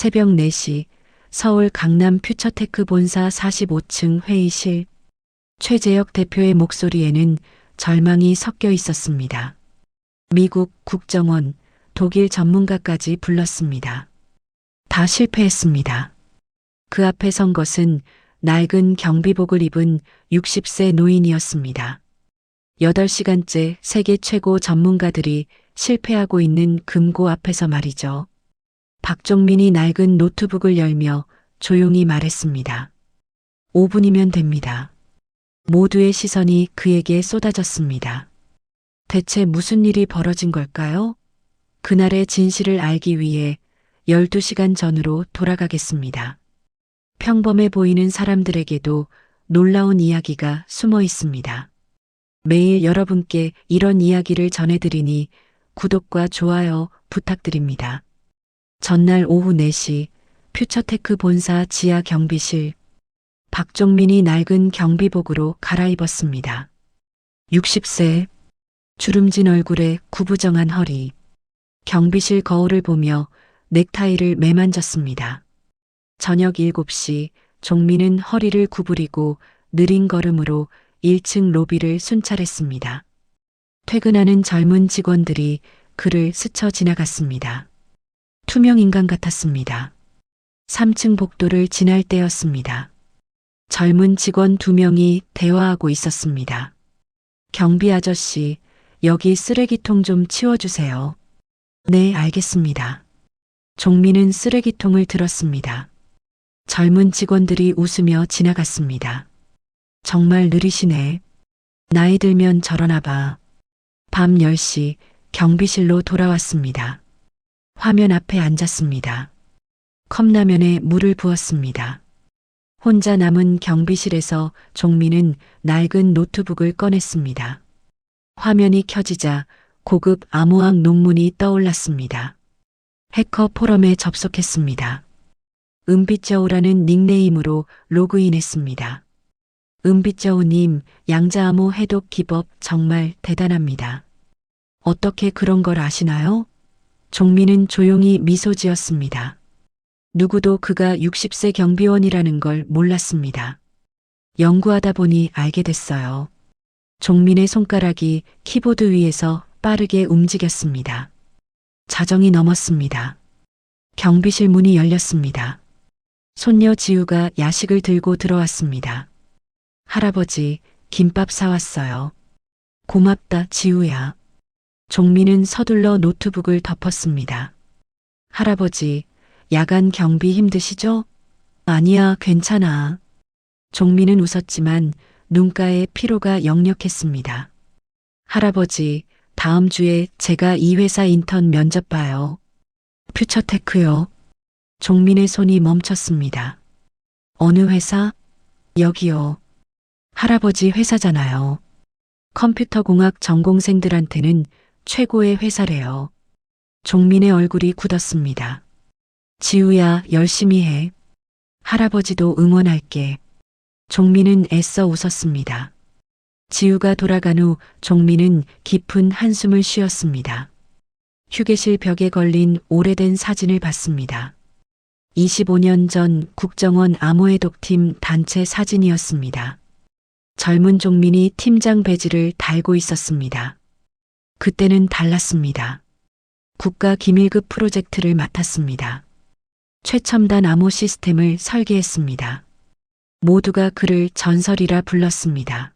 새벽 4시 서울 강남 퓨처테크 본사 45층 회의실. 최재혁 대표의 목소리에는 절망이 섞여 있었습니다. 미국 국정원, 독일 전문가까지 불렀습니다. 다 실패했습니다. 그 앞에 선 것은 낡은 경비복을 입은 60세 노인이었습니다. 8시간째 세계 최고 전문가들이 실패하고 있는 금고 앞에서 말이죠. 박종민이 낡은 노트북을 열며 조용히 말했습니다. 5분이면 됩니다. 모두의 시선이 그에게 쏟아졌습니다. 대체 무슨 일이 벌어진 걸까요? 그날의 진실을 알기 위해 12시간 전으로 돌아가겠습니다. 평범해 보이는 사람들에게도 놀라운 이야기가 숨어 있습니다. 매일 여러분께 이런 이야기를 전해드리니 구독과 좋아요 부탁드립니다. 전날 오후 4시 퓨처테크 본사 지하 경비실. 박종민이 낡은 경비복으로 갈아입었습니다. 60세, 주름진 얼굴에 구부정한 허리. 경비실 거울을 보며 넥타이를 매만졌습니다. 저녁 7시 종민은 허리를 구부리고 느린 걸음으로 1층 로비를 순찰했습니다. 퇴근하는 젊은 직원들이 그를 스쳐 지나갔습니다. 투명 인간 같았습니다. 3층 복도를 지날 때였습니다. 젊은 직원 2명이 대화하고 있었습니다. 경비 아저씨, 여기 쓰레기통 좀 치워주세요. 네, 알겠습니다. 종민은 쓰레기통을 들었습니다. 젊은 직원들이 웃으며 지나갔습니다. 정말 느리시네. 나이 들면 저러나 봐. 밤 10시 경비실로 돌아왔습니다. 화면 앞에 앉았습니다. 컵라면에 물을 부었습니다. 혼자 남은 경비실에서 종민은 낡은 노트북을 꺼냈습니다. 화면이 켜지자 고급 암호학 논문이 떠올랐습니다. 해커 포럼에 접속했습니다. 은빛저우라는 닉네임으로 로그인했습니다. 은빛저우님, 양자암호 해독 기법 정말 대단합니다. 어떻게 그런 걸 아시나요? 종민은 조용히 미소 지었습니다. 누구도 그가 60세 경비원이라는 걸 몰랐습니다. 연구하다 보니 알게 됐어요. 종민의 손가락이 키보드 위에서 빠르게 움직였습니다. 자정이 넘었습니다. 경비실 문이 열렸습니다. 손녀 지우가 야식을 들고 들어왔습니다. 할아버지, 김밥 사왔어요. 고맙다, 지우야. 종민은 서둘러 노트북을 덮었습니다. 할아버지, 야간 경비 힘드시죠? 아니야, 괜찮아. 종민은 웃었지만 눈가에 피로가 역력했습니다. 할아버지, 다음 주에 제가 이 회사 인턴 면접 봐요. 퓨처테크요. 종민의 손이 멈췄습니다. 어느 회사? 여기요. 할아버지 회사잖아요. 컴퓨터공학 전공생들한테는 최고의 회사래요. 종민의 얼굴이 굳었습니다. 지우야, 열심히 해. 할아버지도 응원할게. 종민은 애써 웃었습니다. 지우가 돌아간 후 종민은 깊은 한숨을 쉬었습니다. 휴게실 벽에 걸린 오래된 사진을 봤습니다. 25년 전 국정원 암호해독팀 단체 사진이었습니다. 젊은 종민이 팀장 배지를 달고 있었습니다. 그때는 달랐습니다. 국가기밀급 프로젝트를 맡았습니다. 최첨단 암호 시스템을 설계했습니다. 모두가 그를 전설이라 불렀습니다.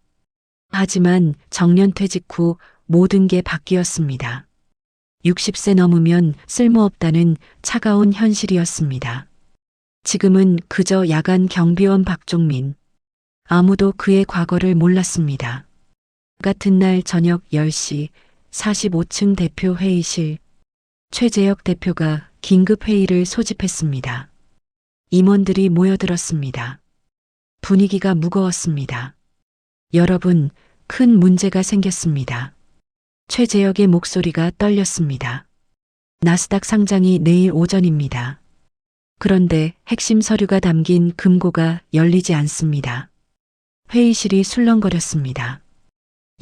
하지만 정년퇴직 후 모든 게 바뀌었습니다. 60세 넘으면 쓸모없다는 차가운 현실이었습니다. 지금은 그저 야간 경비원 박종민. 아무도 그의 과거를 몰랐습니다. 같은 날 저녁 10시 45층 대표 회의실. 최재혁 대표가 긴급 회의를 소집했습니다. 임원들이 모여들었습니다. 분위기가 무거웠습니다. 여러분, 큰 문제가 생겼습니다. 최재혁의 목소리가 떨렸습니다. 나스닥 상장이 내일 오전입니다. 그런데 핵심 서류가 담긴 금고가 열리지 않습니다. 회의실이 술렁거렸습니다.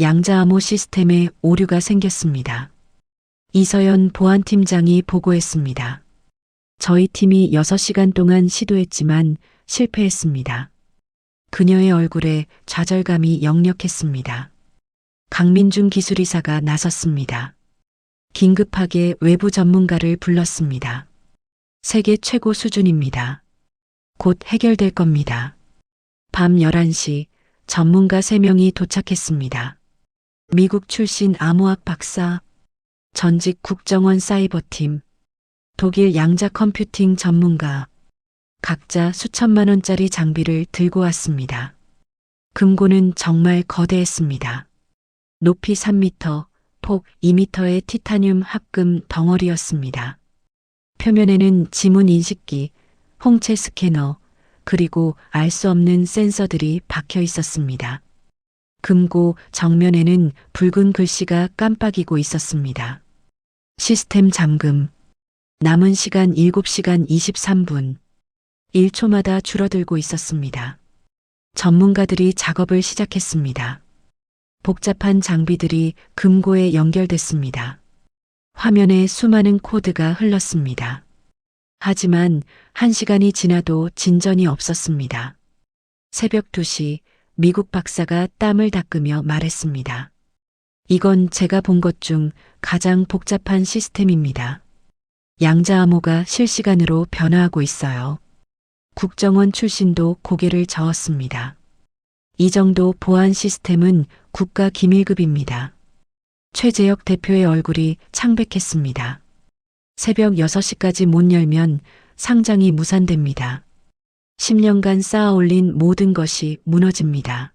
양자암호 시스템에 오류가 생겼습니다. 이서연 보안팀장이 보고했습니다. 저희 팀이 6시간 동안 시도했지만 실패했습니다. 그녀의 얼굴에 좌절감이 역력했습니다. 강민준 기술이사가 나섰습니다. 긴급하게 외부 전문가를 불렀습니다. 세계 최고 수준입니다. 곧 해결될 겁니다. 밤 11시 전문가 3명이 도착했습니다. 미국 출신 암호학 박사, 전직 국정원 사이버팀, 독일 양자 컴퓨팅 전문가, 각자 수천만 원짜리 장비를 들고 왔습니다. 금고는 정말 거대했습니다. 높이 3m, 폭 2m의 티타늄 합금 덩어리였습니다. 표면에는 지문 인식기, 홍채 스캐너, 그리고 알 수 없는 센서들이 박혀 있었습니다. 금고 정면에는 붉은 글씨가 깜빡이고 있었습니다. 시스템 잠금. 남은 시간 7시간 23분. 1초마다 줄어들고 있었습니다. 전문가들이 작업을 시작했습니다. 복잡한 장비들이 금고에 연결됐습니다. 화면에 수많은 코드가 흘렀습니다. 하지만 1시간이 지나도 진전이 없었습니다. 새벽 2시 미국 박사가 땀을 닦으며 말했습니다. 이건 제가 본 것 중 가장 복잡한 시스템입니다. 양자 암호가 실시간으로 변화하고 있어요. 국정원 출신도 고개를 저었습니다. 이 정도 보안 시스템은 국가 기밀급입니다. 최재혁 대표의 얼굴이 창백했습니다. 새벽 6시까지 못 열면 상장이 무산됩니다. 10년간 쌓아 올린 모든 것이 무너집니다.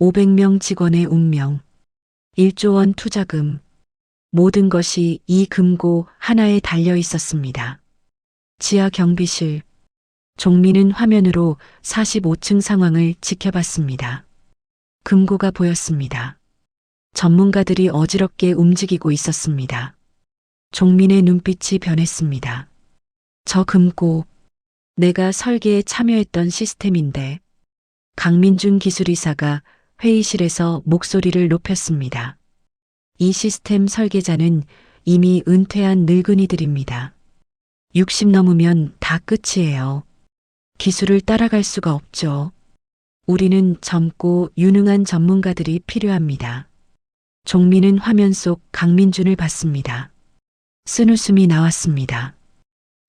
500명 직원의 운명, 1조 원 투자금, 모든 것이 이 금고 하나에 달려 있었습니다. 지하 경비실. 종민은 화면으로 45층 상황을 지켜봤습니다. 금고가 보였습니다. 전문가들이 어지럽게 움직이고 있었습니다. 종민의 눈빛이 변했습니다. 저 금고, 내가 설계에 참여했던 시스템인데. 강민준 기술이사가 회의실에서 목소리를 높였습니다. 이 시스템 설계자는 이미 은퇴한 늙은이들입니다. 60 넘으면 다 끝이에요. 기술을 따라갈 수가 없죠. 우리는 젊고 유능한 전문가들이 필요합니다. 종민은 화면 속 강민준을 봤습니다. 쓴웃음이 나왔습니다.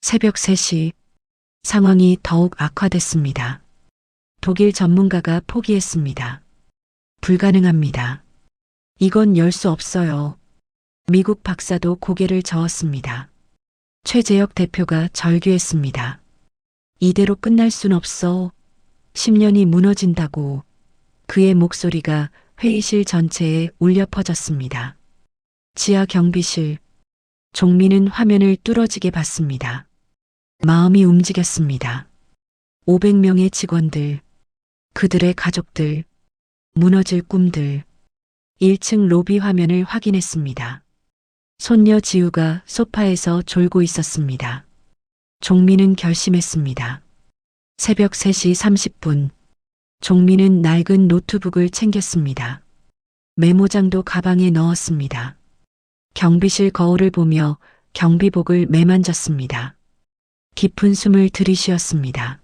새벽 3시 상황이 더욱 악화됐습니다. 독일 전문가가 포기했습니다. 불가능합니다. 이건 열 수 없어요. 미국 박사도 고개를 저었습니다. 최재혁 대표가 절규했습니다. 이대로 끝날 순 없어. 10년이 무너진다고. 그의 목소리가 회의실 전체에 울려 퍼졌습니다. 지하 경비실. 종민은 화면을 뚫어지게 봤습니다. 마음이 움직였습니다. 500명의 직원들, 그들의 가족들, 무너질 꿈들. 1층 로비 화면을 확인했습니다. 손녀 지우가 소파에서 졸고 있었습니다. 종민은 결심했습니다. 새벽 3시 30분. 종민은 낡은 노트북을 챙겼습니다. 메모장도 가방에 넣었습니다. 경비실 거울을 보며 경비복을 매만졌습니다. 깊은 숨을 들이쉬었습니다.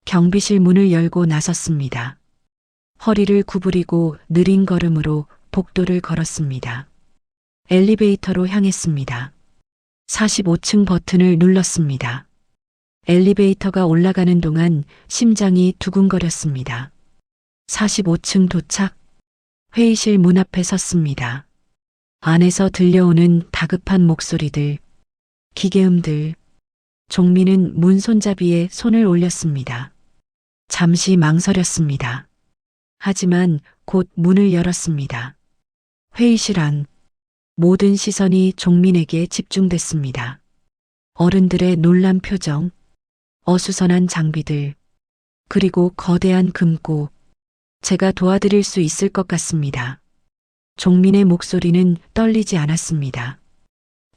경비실 문을 열고 나섰습니다. 허리를 구부리고 느린 걸음으로 복도를 걸었습니다. 엘리베이터로 향했습니다. 45층 버튼을 눌렀습니다. 엘리베이터가 올라가는 동안 심장이 두근거렸습니다. 45층 도착. 회의실 문 앞에 섰습니다. 안에서 들려오는 다급한 목소리들, 기계음들. 종민은 문 손잡이에 손을 올렸습니다. 잠시 망설였습니다. 하지만 곧 문을 열었습니다. 회의실 안. 모든 시선이 종민에게 집중됐습니다. 어른들의 놀란 표정, 어수선한 장비들, 그리고 거대한 금고. 제가 도와드릴 수 있을 것 같습니다. 종민의 목소리는 떨리지 않았습니다.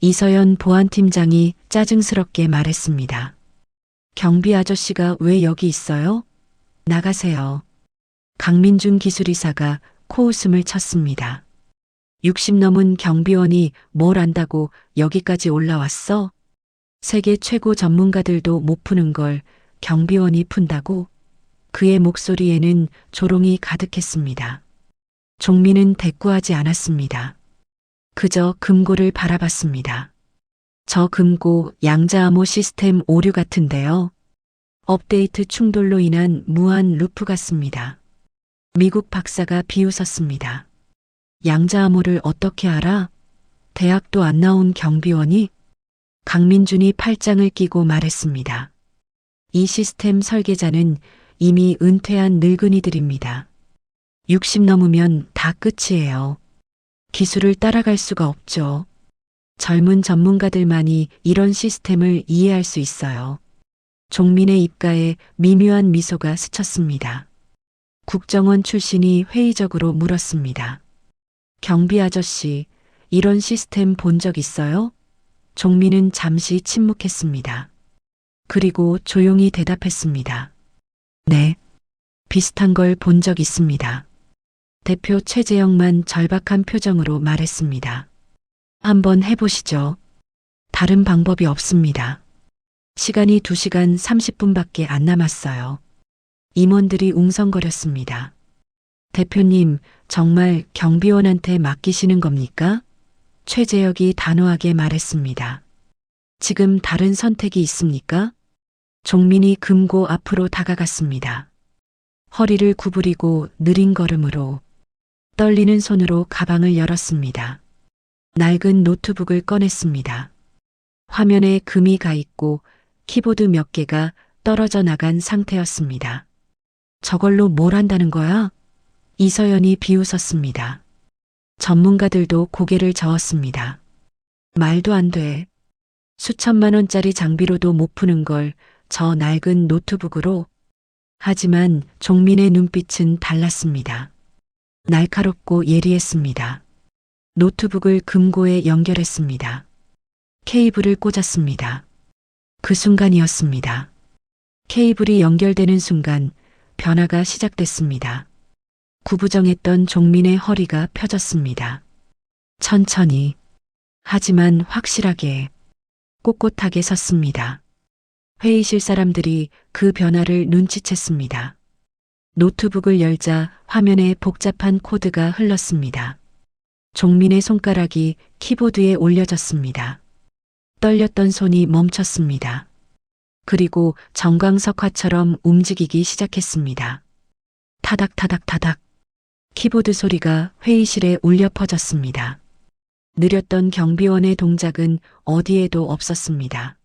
이서연 보안팀장이 짜증스럽게 말했습니다. 경비 아저씨가 왜 여기 있어요? 나가세요. 강민준 기술이사가 코웃음을 쳤습니다. 60 넘은 경비원이 뭘 안다고 여기까지 올라왔어? 세계 최고 전문가들도 못 푸는 걸 경비원이 푼다고? 그의 목소리에는 조롱이 가득했습니다. 종민은 대꾸하지 않았습니다. 그저 금고를 바라봤습니다. 저 금고 양자암호 시스템 오류 같은데요. 업데이트 충돌로 인한 무한 루프 같습니다. 미국 박사가 비웃었습니다. 양자암호를 어떻게 알아? 대학도 안 나온 경비원이? 강민준이 팔짱을 끼고 말했습니다. 이 시스템 설계자는 이미 은퇴한 늙은이들입니다. 60 넘으면 다 끝이에요. 기술을 따라갈 수가 없죠. 젊은 전문가들만이 이런 시스템을 이해할 수 있어요. 종민의 입가에 미묘한 미소가 스쳤습니다. 국정원 출신이 회의적으로 물었습니다. 경비 아저씨, 이런 시스템 본 적 있어요? 종민은 잠시 침묵했습니다. 그리고 조용히 대답했습니다. 네, 비슷한 걸 본 적 있습니다. 대표 최재영만 절박한 표정으로 말했습니다. 한번 해보시죠. 다른 방법이 없습니다. 시간이 2시간 30분밖에 안 남았어요. 임원들이 웅성거렸습니다. 대표님, 정말 경비원한테 맡기시는 겁니까? 최재혁이 단호하게 말했습니다. 지금 다른 선택이 있습니까? 종민이 금고 앞으로 다가갔습니다. 허리를 구부리고 느린 걸음으로 떨리는 손으로 가방을 열었습니다. 낡은 노트북을 꺼냈습니다. 화면에 금이 가 있고 키보드 몇 개가 떨어져 나간 상태였습니다. 저걸로 뭘 한다는 거야? 이서연이 비웃었습니다. 전문가들도 고개를 저었습니다. 말도 안 돼. 수천만 원짜리 장비로도 못 푸는 걸 저 낡은 노트북으로. 하지만 종민의 눈빛은 달랐습니다. 날카롭고 예리했습니다. 노트북을 금고에 연결했습니다. 케이블을 꽂았습니다. 그 순간이었습니다. 케이블이 연결되는 순간 변화가 시작됐습니다. 구부정했던 종민의 허리가 펴졌습니다. 천천히, 하지만 확실하게, 꼿꼿하게 섰습니다. 회의실 사람들이 그 변화를 눈치챘습니다. 노트북을 열자 화면에 복잡한 코드가 흘렀습니다. 종민의 손가락이 키보드에 올려졌습니다. 떨렸던 손이 멈췄습니다. 그리고 정광석화처럼 움직이기 시작했습니다. 타닥타닥타닥. 키보드 소리가 회의실에 울려 퍼졌습니다. 느렸던 경비원의 동작은 어디에도 없었습니다.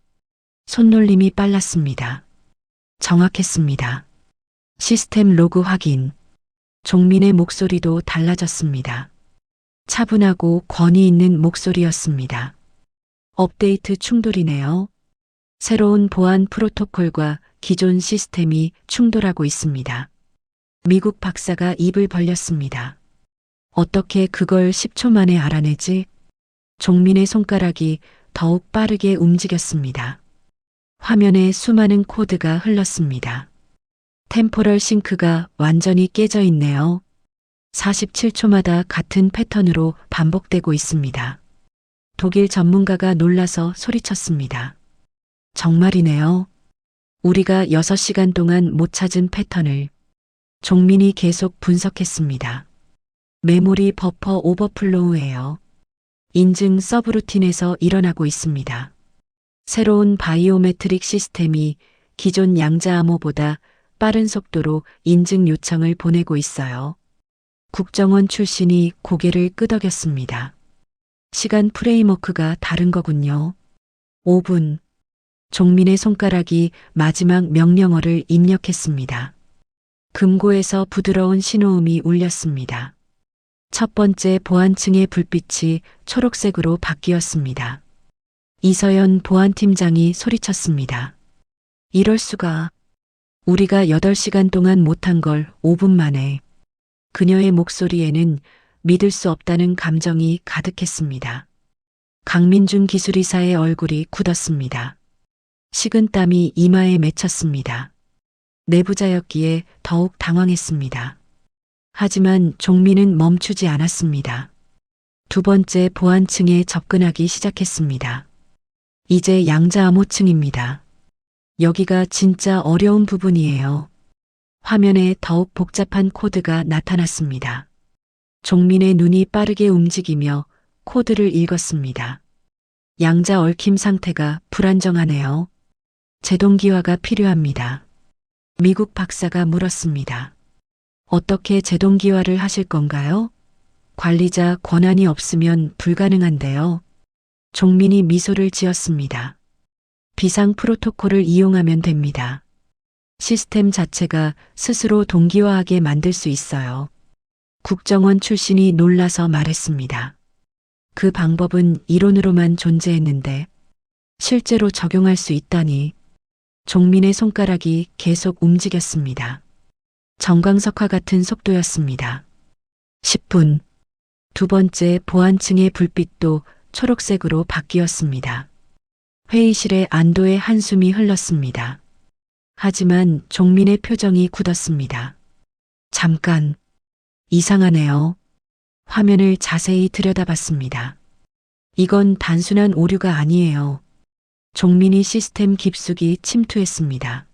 손놀림이 빨랐습니다. 정확했습니다. 시스템 로그 확인. 종민의 목소리도 달라졌습니다. 차분하고 권위 있는 목소리였습니다. 업데이트 충돌이네요. 새로운 보안 프로토콜과 기존 시스템이 충돌하고 있습니다. 미국 박사가 입을 벌렸습니다. 어떻게 그걸 10초 만에 알아내지? 종민의 손가락이 더욱 빠르게 움직였습니다. 화면에 수많은 코드가 흘렀습니다. 템포럴 싱크가 완전히 깨져 있네요. 47초마다 같은 패턴으로 반복되고 있습니다. 독일 전문가가 놀라서 소리쳤습니다. 정말이네요. 우리가 6시간 동안 못 찾은 패턴을. 종민이 계속 분석했습니다. 메모리 버퍼 오버플로우예요. 인증 서브루틴에서 일어나고 있습니다. 새로운 바이오메트릭 시스템이 기존 양자암호보다 빠른 속도로 인증 요청을 보내고 있어요. 국정원 출신이 고개를 끄덕였습니다. 시간 프레임워크가 다른 거군요. 5분. 종민의 손가락이 마지막 명령어를 입력했습니다. 금고에서 부드러운 신호음이 울렸습니다. 첫 번째 보안층의 불빛이 초록색으로 바뀌었습니다. 이서연 보안팀장이 소리쳤습니다. 이럴 수가. 우리가 8시간 동안 못한 걸 5분 만에. 그녀의 목소리에는 믿을 수 없다는 감정이 가득했습니다. 강민준 기술이사의 얼굴이 굳었습니다. 식은땀이 이마에 맺혔습니다. 내부자였기에 더욱 당황했습니다. 하지만 종민은 멈추지 않았습니다. 두 번째 보안층에 접근하기 시작했습니다. 이제 양자 암호층입니다. 여기가 진짜 어려운 부분이에요. 화면에 더욱 복잡한 코드가 나타났습니다. 종민의 눈이 빠르게 움직이며 코드를 읽었습니다. 양자 얽힘 상태가 불안정하네요. 제동기화가 필요합니다. 미국 박사가 물었습니다. 어떻게 제동기화를 하실 건가요? 관리자 권한이 없으면 불가능한데요. 종민이 미소를 지었습니다. 비상 프로토콜을 이용하면 됩니다. 시스템 자체가 스스로 동기화하게 만들 수 있어요. 국정원 출신이 놀라서 말했습니다. 그 방법은 이론으로만 존재했는데 실제로 적용할 수 있다니. 종민의 손가락이 계속 움직였습니다. 정광석화 같은 속도였습니다. 10분. 두 번째 보안층의 불빛도 초록색으로 바뀌었습니다. 회의실에 안도의 한숨이 흘렀습니다. 하지만 종민의 표정이 굳었습니다. 잠깐. 이상하네요. 화면을 자세히 들여다봤습니다. 이건 단순한 오류가 아니에요. 종민이 시스템 깊숙이 침투했습니다.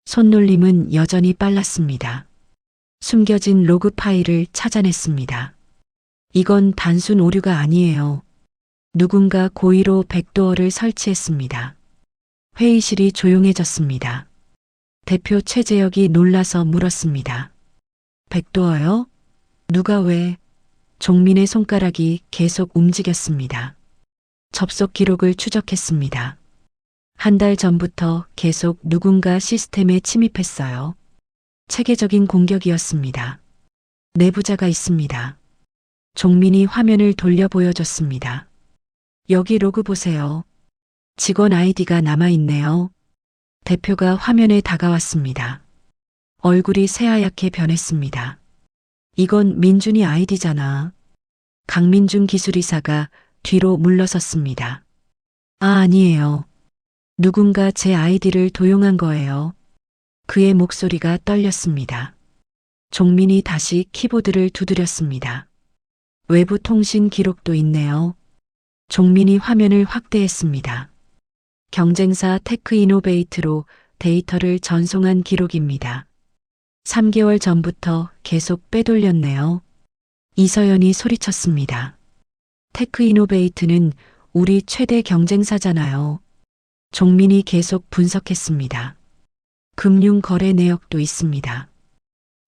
손놀림은 여전히 빨랐습니다. 숨겨진 로그 파일을 찾아냈습니다. 이건 단순 오류가 아니에요. 누군가 고의로 백도어를 설치했습니다. 회의실이 조용해졌습니다. 대표 최재혁이 놀라서 물었습니다. 백도어요? 누가 왜? 종민의 손가락이 계속 움직였습니다. 접속 기록을 추적했습니다. 한 달 전부터 계속 누군가 시스템에 침입했어요. 체계적인 공격이었습니다. 내부자가 있습니다. 종민이 화면을 돌려 보여줬습니다. 여기 로그 보세요. 직원 아이디가 남아있네요. 대표가 화면에 다가왔습니다. 얼굴이 새하얗게 변했습니다. 이건 민준이 아이디잖아. 강민준 기술이사가 뒤로 물러섰습니다. 아니에요. 누군가 제 아이디를 도용한 거예요. 그의 목소리가 떨렸습니다. 종민이 다시 키보드를 두드렸습니다. 외부 통신 기록도 있네요. 종민이 화면을 확대했습니다. 경쟁사 테크이노베이트로 데이터를 전송한 기록입니다. 3개월 전부터 계속 빼돌렸네요. 이서연이 소리쳤습니다. 테크이노베이트는 우리 최대 경쟁사잖아요. 종민이 계속 분석했습니다. 금융 거래 내역도 있습니다.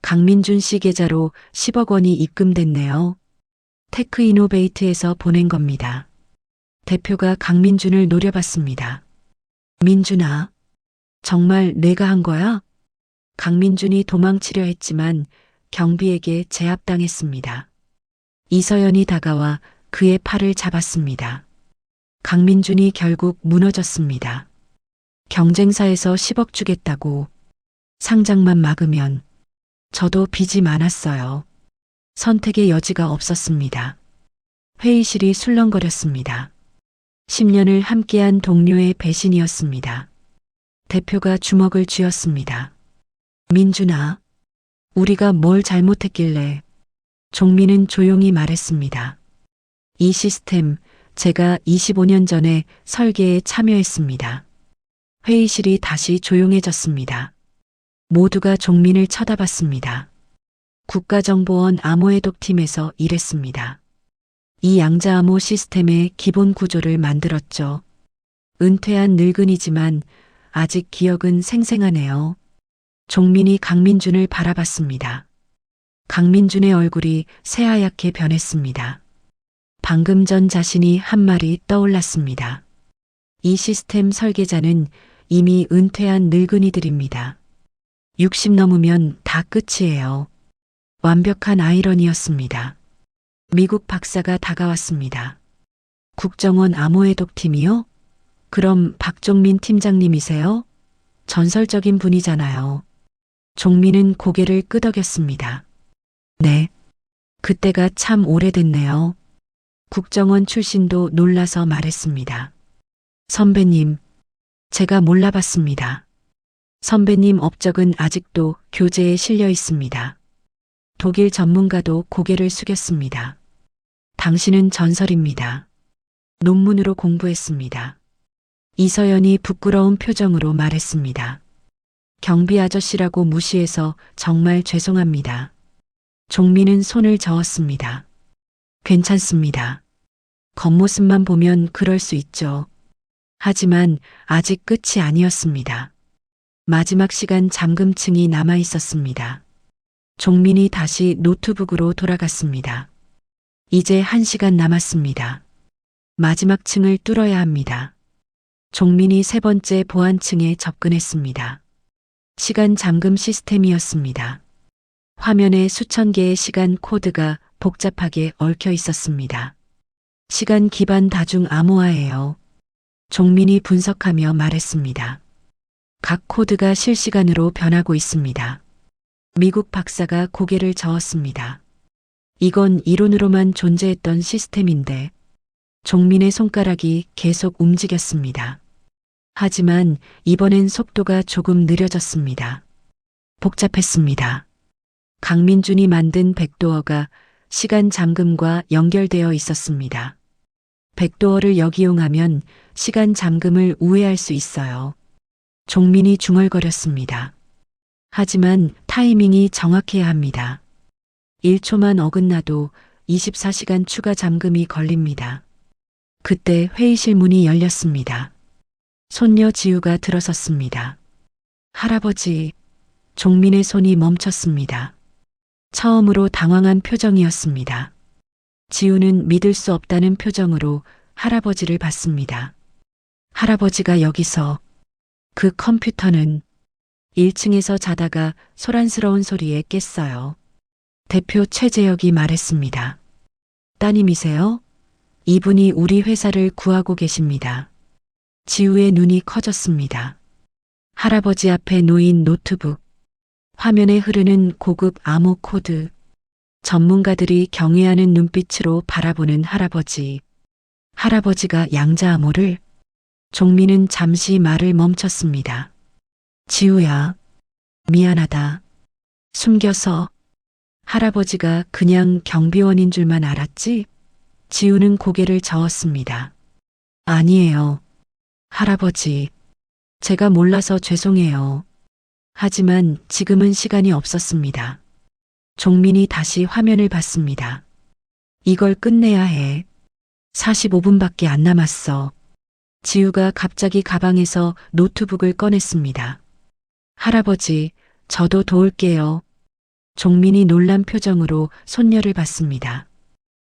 강민준 씨 계좌로 10억 원이 입금됐네요. 테크이노베이트에서 보낸 겁니다. 대표가 강민준을 노려봤습니다. 민준아, 정말 내가 한 거야? 강민준이 도망치려 했지만 경비에게 제압당했습니다. 이서연이 다가와 그의 팔을 잡았습니다. 강민준이 결국 무너졌습니다. 경쟁사에서 10억 주겠다고. 상장만 막으면. 저도 빚이 많았어요. 선택의 여지가 없었습니다. 회의실이 술렁거렸습니다. 10년을 함께한 동료의 배신이었습니다. 대표가 주먹을 쥐었습니다. 민준아, 우리가 뭘 잘못했길래. 종민은 조용히 말했습니다. 이 시스템, 제가 25년 전에 설계에 참여했습니다. 회의실이 다시 조용해졌습니다. 모두가 종민을 쳐다봤습니다. 국가정보원 암호해독팀에서 일했습니다. 이 양자암호 시스템의 기본 구조를 만들었죠. 은퇴한 늙은이지만 아직 기억은 생생하네요. 종민이 강민준을 바라봤습니다. 강민준의 얼굴이 새하얗게 변했습니다. 방금 전 자신이 한 말이 떠올랐습니다. 이 시스템 설계자는 이미 은퇴한 늙은이들입니다. 60 넘으면 다 끝이에요. 완벽한 아이러니였습니다. 미국 박사가 다가왔습니다. 국정원 암호해독팀이요? 그럼 박종민 팀장님이세요? 전설적인 분이잖아요. 종민은 고개를 끄덕였습니다. 네. 그때가 참 오래됐네요. 국정원 출신도 놀라서 말했습니다. 선배님, 제가 몰라봤습니다. 선배님 업적은 아직도 교재에 실려 있습니다. 독일 전문가도 고개를 숙였습니다. 당신은 전설입니다. 논문으로 공부했습니다. 이서연이 부끄러운 표정으로 말했습니다. 경비 아저씨라고 무시해서 정말 죄송합니다. 종민은 손을 저었습니다. 괜찮습니다. 겉모습만 보면 그럴 수 있죠. 하지만 아직 끝이 아니었습니다. 마지막 시간 잠금층이 남아 있었습니다. 종민이 다시 노트북으로 돌아갔습니다. 이제 1시간 남았습니다. 마지막 층을 뚫어야 합니다. 종민이 3번째 보안층에 접근했습니다. 시간 잠금 시스템이었습니다. 화면에 수천 개의 시간 코드가 복잡하게 얽혀 있었습니다. 시간 기반 다중 암호화예요. 종민이 분석하며 말했습니다. 각 코드가 실시간으로 변하고 있습니다. 미국 박사가 고개를 저었습니다. 이건 이론으로만 존재했던 시스템인데 종민의 손가락이 계속 움직였습니다. 하지만 이번엔 속도가 조금 느려졌습니다. 복잡했습니다. 강민준이 만든 백도어가 시간 잠금과 연결되어 있었습니다. 백도어를 역이용하면 시간 잠금을 우회할 수 있어요. 종민이 중얼거렸습니다. 하지만 타이밍이 정확해야 합니다. 1초만 어긋나도 24시간 추가 잠금이 걸립니다. 그때 회의실 문이 열렸습니다. 손녀 지우가 들어섰습니다. 할아버지, 종민의 손이 멈췄습니다. 처음으로 당황한 표정이었습니다. 지우는 믿을 수 없다는 표정으로 할아버지를 봤습니다. 할아버지가 여기서 그 컴퓨터는 1층에서 자다가 소란스러운 소리에 깼어요. 대표 최재혁이 말했습니다. 따님이세요? 이분이 우리 회사를 구하고 계십니다. 지우의 눈이 커졌습니다. 할아버지 앞에 놓인 노트북, 화면에 흐르는 고급 암호 코드, 전문가들이 경외하는 눈빛으로 바라보는 할아버지. 할아버지가 양자 암호를. 종민은 잠시 말을 멈췄습니다. 지우야, 미안하다. 숨겨서. 할아버지가 그냥 경비원인 줄만 알았지? 지우는 고개를 저었습니다. 아니에요. 할아버지, 제가 몰라서 죄송해요. 하지만 지금은 시간이 없었습니다. 종민이 다시 화면을 봤습니다. 이걸 끝내야 해. 45분밖에 안 남았어. 지우가 갑자기 가방에서 노트북을 꺼냈습니다. 할아버지, 저도 도울게요. 종민이 놀란 표정으로 손녀를 봤습니다.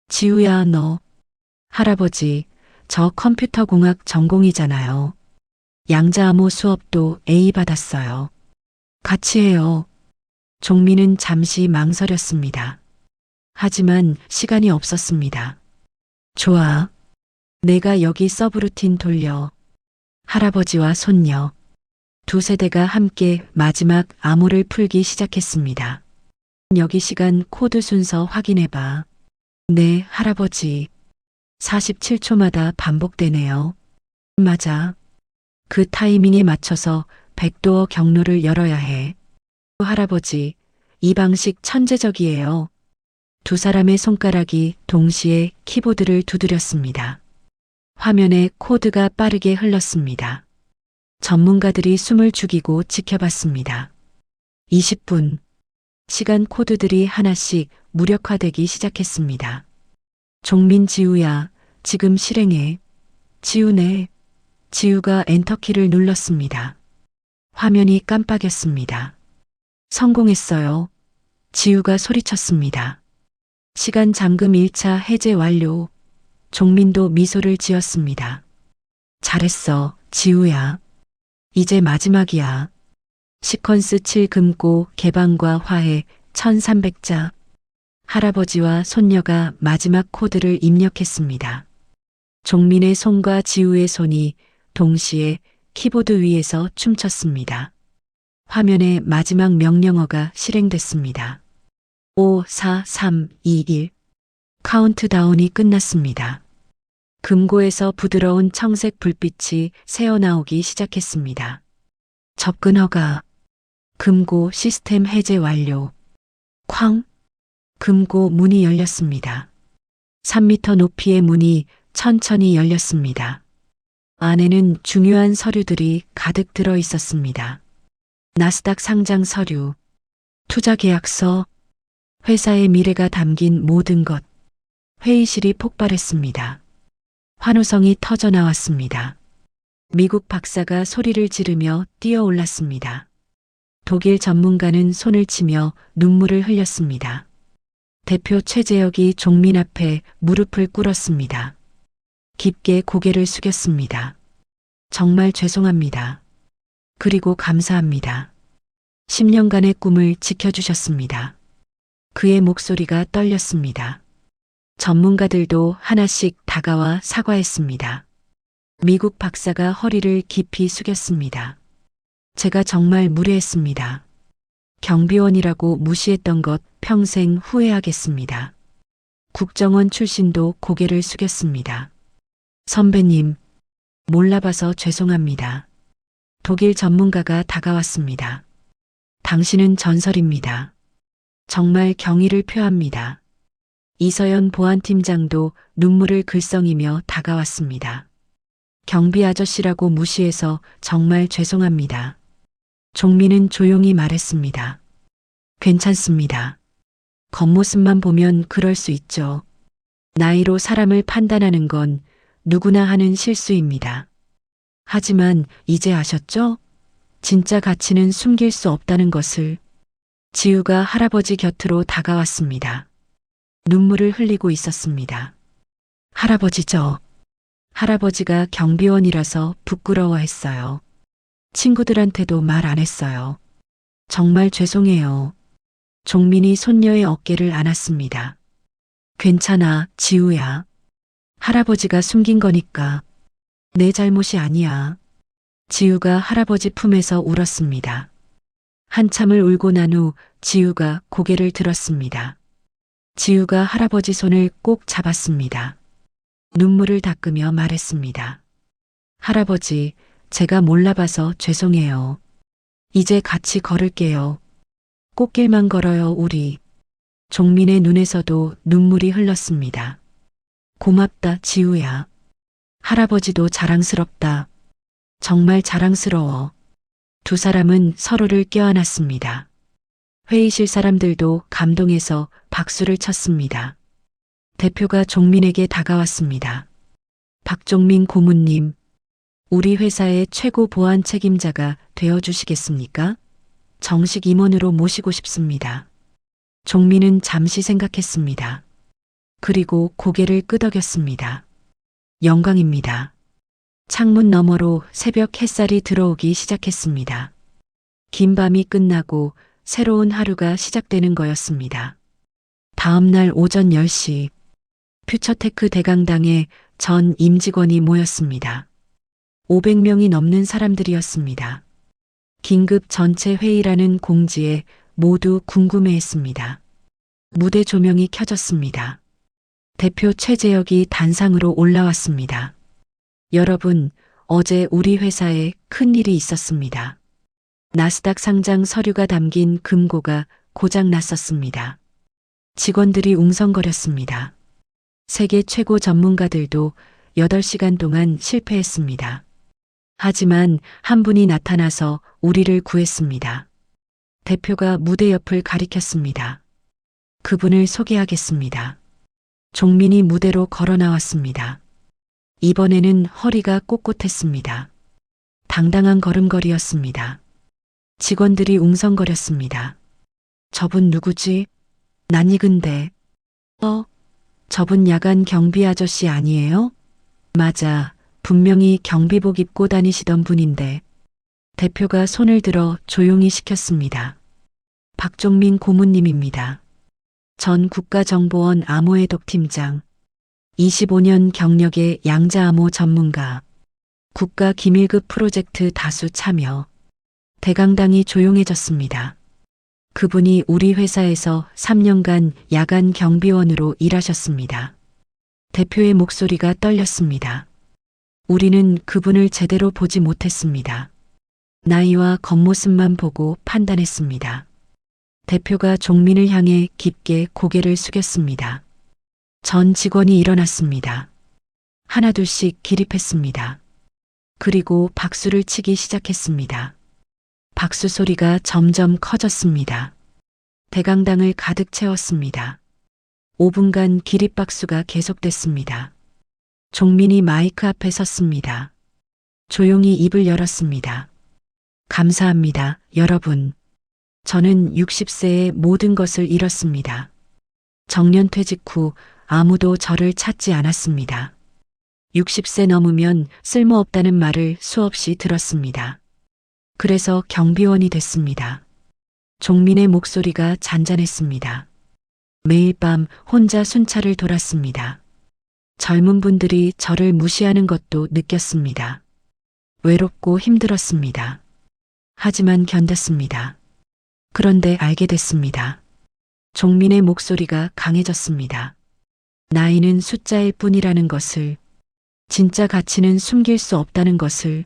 지우야, 너. 할아버지, 저 컴퓨터 공학 전공이잖아요. 양자암호 수업도 A 받았어요. 같이 해요. 종민은 잠시 망설였습니다. 하지만 시간이 없었습니다. 좋아. 내가 여기 서브루틴 돌려. 할아버지와 손녀. 두 세대가 함께 마지막 암호를 풀기 시작했습니다. 여기 시간 코드 순서 확인해봐. 네, 할아버지. 47초마다 반복되네요. 맞아. 그 타이밍에 맞춰서 백도어 경로를 열어야 해. 할아버지, 이 방식 천재적이에요. 두 사람의 손가락이 동시에 키보드를 두드렸습니다. 화면에 코드가 빠르게 흘렀습니다. 전문가들이 숨을 죽이고 지켜봤습니다. 20분. 시간 코드들이 하나씩 무력화되기 시작했습니다. 종민 지우야, 지금 실행해. 지우네. 지우가 엔터키를 눌렀습니다. 화면이 깜빡였습니다. 성공했어요. 지우가 소리쳤습니다. 시간 잠금 1차 해제 완료. 종민도 미소를 지었습니다. 잘했어, 지우야. 이제 마지막이야. 시퀀스 7 금고 개방과 화해 1300자. 할아버지와 손녀가 마지막 코드를 입력했습니다. 종민의 손과 지우의 손이 동시에 키보드 위에서 춤췄습니다. 화면에 마지막 명령어가 실행됐습니다. 5, 4, 3, 2, 1. 카운트다운이 끝났습니다. 금고에서 부드러운 청색 불빛이 새어나오기 시작했습니다. 접근 허가. 금고 시스템 해제 완료. 쾅. 금고 문이 열렸습니다. 3m 높이의 문이 천천히 열렸습니다. 안에는 중요한 서류들이 가득 들어 있었습니다. 나스닥 상장 서류, 투자 계약서, 회사의 미래가 담긴 모든 것. 회의실이 폭발했습니다. 환호성이 터져 나왔습니다. 미국 박사가 소리를 지르며 뛰어올랐습니다. 독일 전문가는 손을 치며 눈물을 흘렸습니다. 대표 최재혁이 종민 앞에 무릎을 꿇었습니다. 깊게 고개를 숙였습니다. 정말 죄송합니다. 그리고 감사합니다. 10년간의 꿈을 지켜주셨습니다. 그의 목소리가 떨렸습니다. 전문가들도 하나씩 다가와 사과했습니다. 미국 박사가 허리를 깊이 숙였습니다. 제가 정말 무례했습니다. 경비원이라고 무시했던 것 평생 후회하겠습니다. 국정원 출신도 고개를 숙였습니다. 선배님, 몰라봐서 죄송합니다. 독일 전문가가 다가왔습니다. 당신은 전설입니다. 정말 경의를 표합니다. 이서연 보안팀장도 눈물을 글썽이며 다가왔습니다. 경비 아저씨라고 무시해서 정말 죄송합니다. 종민은 조용히 말했습니다. 괜찮습니다. 겉모습만 보면 그럴 수 있죠. 나이로 사람을 판단하는 건 누구나 하는 실수입니다. 하지만 이제 아셨죠? 진짜 가치는 숨길 수 없다는 것을. 지우가 할아버지 곁으로 다가왔습니다. 눈물을 흘리고 있었습니다. 할아버지죠. 할아버지가 경비원이라서 부끄러워했어요. 친구들한테도 말 안 했어요. 정말 죄송해요. 종민이 손녀의 어깨를 안았습니다. 괜찮아, 지우야. 할아버지가 숨긴 거니까. 내 잘못이 아니야. 지우가 할아버지 품에서 울었습니다. 한참을 울고 난 후 지우가 고개를 들었습니다. 지우가 할아버지 손을 꼭 잡았습니다. 눈물을 닦으며 말했습니다. 할아버지, 제가 몰라봐서 죄송해요. 이제 같이 걸을게요. 꽃길만 걸어요, 우리. 종민의 눈에서도 눈물이 흘렀습니다. 고맙다, 지우야. 할아버지도 자랑스럽다. 정말 자랑스러워. 두 사람은 서로를 껴안았습니다. 회의실 사람들도 감동해서 박수를 쳤습니다. 대표가 종민에게 다가왔습니다. 박종민 고문님, 우리 회사의 최고 보안 책임자가 되어주시겠습니까? 정식 임원으로 모시고 싶습니다. 종민은 잠시 생각했습니다. 그리고 고개를 끄덕였습니다. 영광입니다. 창문 너머로 새벽 햇살이 들어오기 시작했습니다. 긴 밤이 끝나고 새로운 하루가 시작되는 거였습니다. 다음 날 오전 10시, 퓨처테크 대강당에 전 임직원이 모였습니다. 500명이 넘는 사람들이었습니다. 긴급 전체 회의라는 공지에 모두 궁금해했습니다. 무대 조명이 켜졌습니다. 대표 최재혁이 단상으로 올라왔습니다. 여러분, 어제 우리 회사에 큰일이 있었습니다. 나스닥 상장 서류가 담긴 금고가 고장 났었습니다. 직원들이 웅성거렸습니다. 세계 최고 전문가들도 8시간 동안 실패했습니다. 하지만 한 분이 나타나서 우리를 구했습니다. 대표가 무대 옆을 가리켰습니다. 그분을 소개하겠습니다. 종민이 무대로 걸어 나왔습니다. 이번에는 허리가 꼿꼿했습니다. 당당한 걸음걸이였습니다. 직원들이 웅성거렸습니다. 저분 누구지? 낯익은데. 저분 야간 경비 아저씨 아니에요? 맞아. 분명히 경비복 입고 다니시던 분인데. 대표가 손을 들어 조용히 시켰습니다. 박종민 고문님입니다. 전 국가정보원 암호해독 팀장. 25년 경력의 양자암호 전문가. 국가 기밀급 프로젝트 다수 참여. 대강당이 조용해졌습니다. 그분이 우리 회사에서 3년간 야간 경비원으로 일하셨습니다. 대표의 목소리가 떨렸습니다. 우리는 그분을 제대로 보지 못했습니다. 나이와 겉모습만 보고 판단했습니다. 대표가 종민을 향해 깊게 고개를 숙였습니다. 전 직원이 일어났습니다. 하나둘씩 기립했습니다. 그리고 박수를 치기 시작했습니다. 박수 소리가 점점 커졌습니다. 대강당을 가득 채웠습니다. 5분간 기립박수가 계속됐습니다. 종민이 마이크 앞에 섰습니다. 조용히 입을 열었습니다. 감사합니다, 여러분. 저는 60세에 모든 것을 잃었습니다. 정년퇴직 후 아무도 저를 찾지 않았습니다. 60세 넘으면 쓸모없다는 말을 수없이 들었습니다. 그래서 경비원이 됐습니다. 종민의 목소리가 잔잔했습니다. 매일 밤 혼자 순찰을 돌았습니다. 젊은 분들이 저를 무시하는 것도 느꼈습니다. 외롭고 힘들었습니다. 하지만 견뎠습니다. 그런데 알게 됐습니다. 종민의 목소리가 강해졌습니다. 나이는 숫자일 뿐이라는 것을, 진짜 가치는 숨길 수 없다는 것을,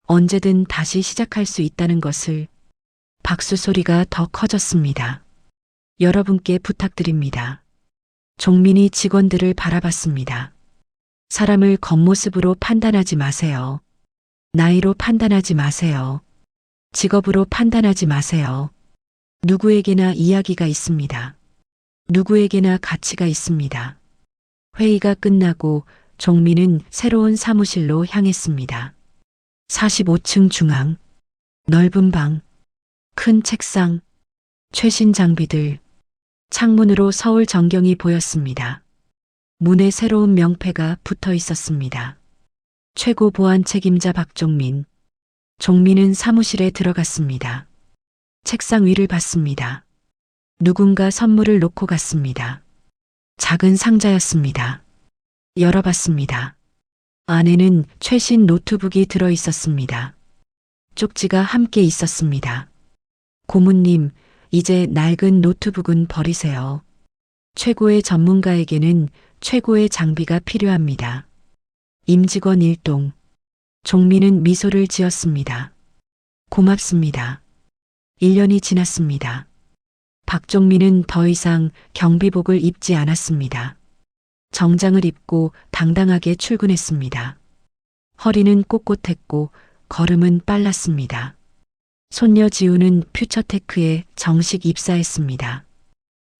언제든 다시 시작할 수 있다는 것을. 박수 소리가 더 커졌습니다. 여러분께 부탁드립니다. 종민이 직원들을 바라봤습니다. 사람을 겉모습으로 판단하지 마세요. 나이로 판단하지 마세요. 직업으로 판단하지 마세요. 누구에게나 이야기가 있습니다. 누구에게나 가치가 있습니다. 회의가 끝나고 종민은 새로운 사무실로 향했습니다. 45층 중앙, 넓은 방, 큰 책상, 최신 장비들, 창문으로 서울 전경이 보였습니다. 문에 새로운 명패가 붙어 있었습니다. 최고 보안 책임자 박종민. 종민은 사무실에 들어갔습니다. 책상 위를 봤습니다. 누군가 선물을 놓고 갔습니다. 작은 상자였습니다. 열어봤습니다. 안에는 최신 노트북이 들어 있었습니다. 쪽지가 함께 있었습니다. 고문님, 이제 낡은 노트북은 버리세요. 최고의 전문가에게는 최고의 장비가 필요합니다. 임직원 일동. 종민은 미소를 지었습니다. 고맙습니다. 1년이 지났습니다. 박종민은 더 이상 경비복을 입지 않았습니다. 정장을 입고 당당하게 출근했습니다. 허리는 꼿꼿했고 걸음은 빨랐습니다. 손녀 지우는 퓨처테크에 정식 입사했습니다.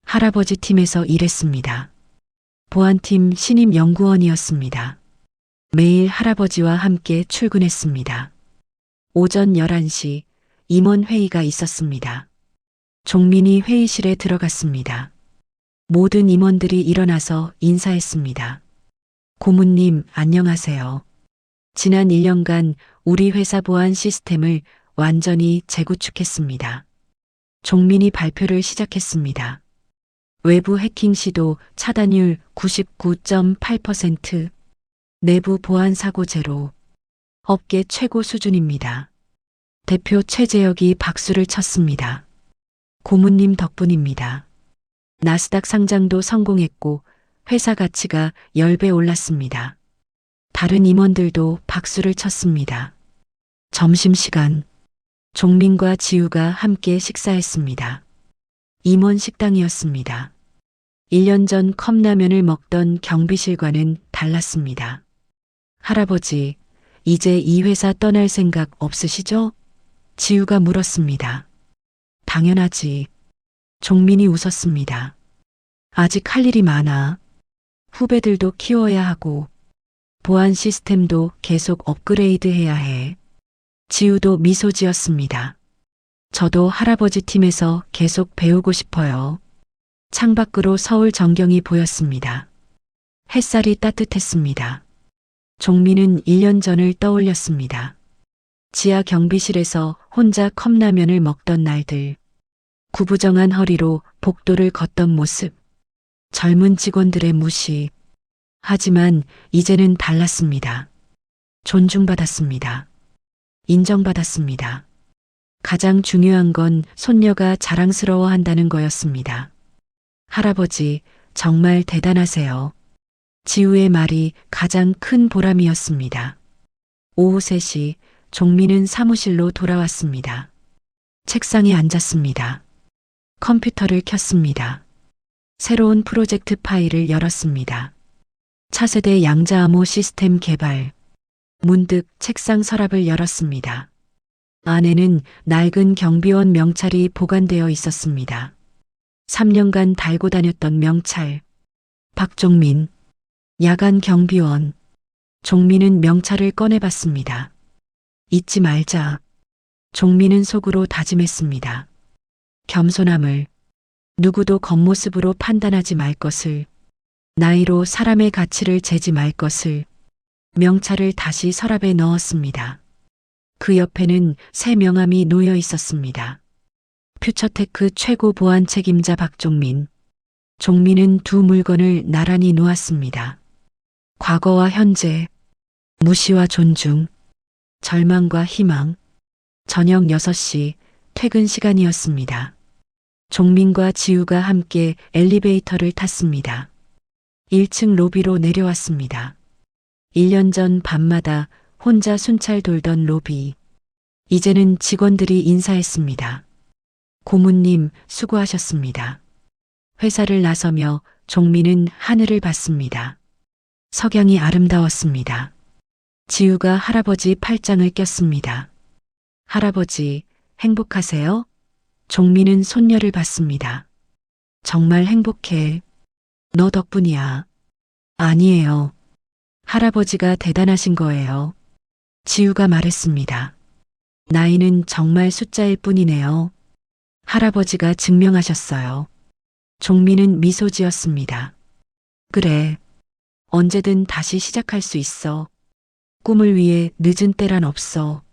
할아버지 팀에서 일했습니다. 보안팀 신임 연구원이었습니다. 매일 할아버지와 함께 출근했습니다. 오전 11시 임원 회의가 있었습니다. 종민이 회의실에 들어갔습니다. 모든 임원들이 일어나서 인사했습니다. 고문님, 안녕하세요. 지난 1년간 우리 회사 보안 시스템을 완전히 재구축했습니다. 종민이 발표를 시작했습니다. 외부 해킹 시도 차단율 99.8%, 내부 보안 사고 제로, 업계 최고 수준입니다. 대표 최재혁이 박수를 쳤습니다. 고문님 덕분입니다. 나스닥 상장도 성공했고 회사 가치가 10배 올랐습니다. 다른 임원들도 박수를 쳤습니다. 점심시간, 종민과 지우가 함께 식사했습니다. 임원 식당이었습니다. 1년 전 컵라면을 먹던 경비실과는 달랐습니다. 할아버지, 이제 이 회사 떠날 생각 없으시죠? 지우가 물었습니다. 당연하지. 종민이 웃었습니다. 아직 할 일이 많아. 후배들도 키워야 하고 보안 시스템도 계속 업그레이드 해야 해. 지우도 미소 지었습니다. 저도 할아버지 팀에서 계속 배우고 싶어요. 창밖으로 서울 전경이 보였습니다. 햇살이 따뜻했습니다. 종민은 1년 전을 떠올렸습니다. 지하 경비실에서 혼자 컵라면을 먹던 날들, 구부정한 허리로 복도를 걷던 모습, 젊은 직원들의 무시. 하지만 이제는 달랐습니다. 존중받았습니다. 인정받았습니다. 가장 중요한 건 손녀가 자랑스러워한다는 거였습니다. 할아버지, 정말 대단하세요. 지우의 말이 가장 큰 보람이었습니다. 오후 3시 종민은 사무실로 돌아왔습니다. 책상에 앉았습니다. 컴퓨터를 켰습니다. 새로운 프로젝트 파일을 열었습니다. 차세대 양자암호 시스템 개발. 문득 책상 서랍을 열었습니다. 안에는 낡은 경비원 명찰이 보관되어 있었습니다. 3년간 달고 다녔던 명찰. 박종민. 야간 경비원. 종민은 명찰을 꺼내봤습니다. 잊지 말자. 종민은 속으로 다짐했습니다. 겸손함을, 누구도 겉모습으로 판단하지 말 것을, 나이로 사람의 가치를 재지 말 것을. 명찰을 다시 서랍에 넣었습니다. 그 옆에는 새 명함이 놓여 있었습니다. 퓨처테크 최고 보안 책임자 박종민. 종민은 두 물건을 나란히 놓았습니다. 과거와 현재, 무시와 존중, 절망과 희망. 저녁 6시 퇴근 시간이었습니다. 종민과 지우가 함께 엘리베이터를 탔습니다. 1층 로비로 내려왔습니다. 1년 전 밤마다 혼자 순찰 돌던 로비. 이제는 직원들이 인사했습니다. 고문님 수고하셨습니다. 회사를 나서며 종민은 하늘을 봤습니다. 석양이 아름다웠습니다. 지우가 할아버지 팔짱을 꼈습니다. 할아버지, 행복하세요? 종민은 손녀를 봤습니다. 정말 행복해. 너 덕분이야. 아니에요. 할아버지가 대단하신 거예요. 지우가 말했습니다. 나이는 정말 숫자일 뿐이네요. 할아버지가 증명하셨어요. 종민은 미소 지었습니다. 그래. 언제든 다시 시작할 수 있어. 꿈을 위해 늦은 때란 없어.